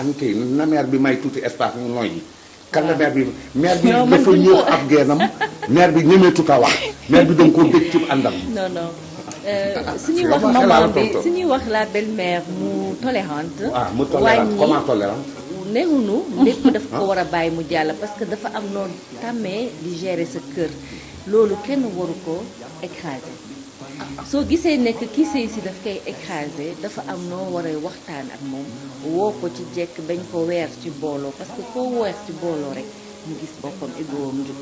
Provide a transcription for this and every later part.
am kii na mère bi may tuuti espace ñu noyyi. kan la mère bi dafa ñëw ab geenam mère bi ñemeetu a wax mère bi danga koo dégg ci àndam. non non suñuy wax maman bi suñuy wax la belle-mère mu tolérante. ah mu tolérante comment tolérante. newunu lépp daf ko war a bàyyi mu jàll parce que dafa am noonu tàmmee di gérer sa kër loolu kenn waru ko écraser soo gisee nekk kii sëy si daf koy écraser dafa am noo war a waxtaan ak moom woo ko ci jekk bañ ko weer ci booloo parce que koo weer ci booloo rek mu gis boppam égoom jug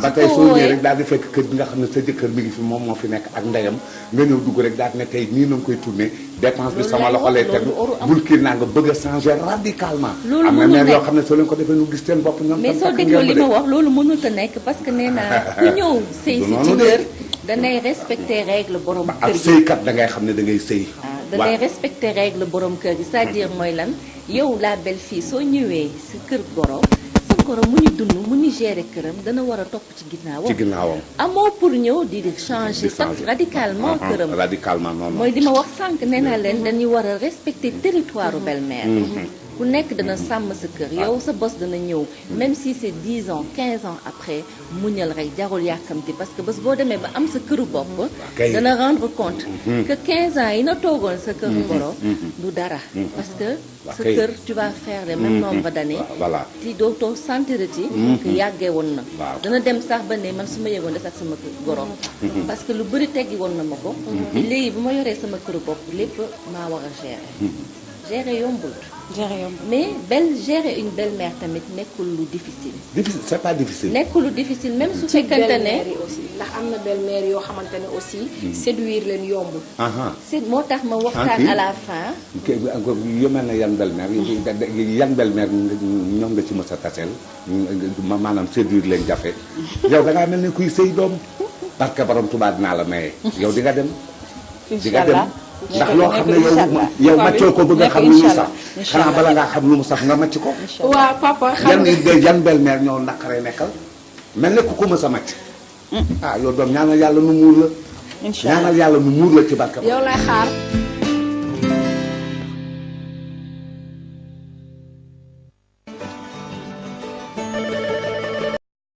ba tey soo ñëwee rek daal di fekk kër bi nga xam ne sa jëkkër mi ngi fi moom moo fi nekk ak ndeyam nga ñëw dugg rek daal ne tey nii na nga koy tourné dépense bi sama loxo lay tegu bul kii naa nga bëgg a changer radicalement am na mère yoo xam ne soo leen ko defee ñu gis seen bopp ñoom mais soo dégloo li ma wax loolu mënul ta nekk parce que nee naa ku ñëw sëy si ci kër danay respecter règle borom kër gi ab sëykat da ngay xam ne da ngay sëy danay respecter règle borom kër gi c'est-à-dire mooy lan yow la belle fille soo ñëwee si kër goro goro mu ñu dund mu ñu gérer këram dana war a topp ci ginnaawam amoo pour ñëw di changer sax radicalement këram radicalement non mooy li ma wax sànq nee naa leen dañuy war a respecter territoire belle-mère ku nekk dana sàmm sa kër yow sa bos dana ñëw même si c'est 10 ans 15 ans après muñal rek jarul yàkkamti parce que bés boo demee ba am sa këru bopp dana rendre compte que 15 ans yi na toogoon sa këru goro du dara parce que sa kër tu vas faire le même nombre d'années ti dootoo sentirati que yàggee woon na dana dem sax ba ne man su ma yëgoon des ak sama goro parce que lu bëri teggi woon na ma ko léegi bu ma yoree sama këru bopp lépp maa war a gérer yombul mais gérer une belle-mère tamit nekkul lu difficile. C'est pas difficile. nekkul lu difficile même su fekkante ne aussi ndax am na belle-mère yoo xamante ne aussi. séduire leen yombul. c'est moo tax ma waxtaan à la fin. yu mel ne yan belle-mère yan belle-mère ñoom nga ci mës a taseel maanaam séduire leen jafe yow da ngaa mel ni kuy sëy doom parce que borom Tuubaa dinaa la maye yow di nga dem. di nga dem. ndax loo xam ne yow màccoo ko bëgg a xam lu mu saf xanaa bala ngaa xam lu mu saf nga màcc ko. waaw papa xam nga yan belle-mère ñoo naqaree nekkal mel ne ku ko mës a màcc. yow doom ñaanal yàlla nu muur la. ñaanal yàlla nu muur la ci barke. yow lay xaar.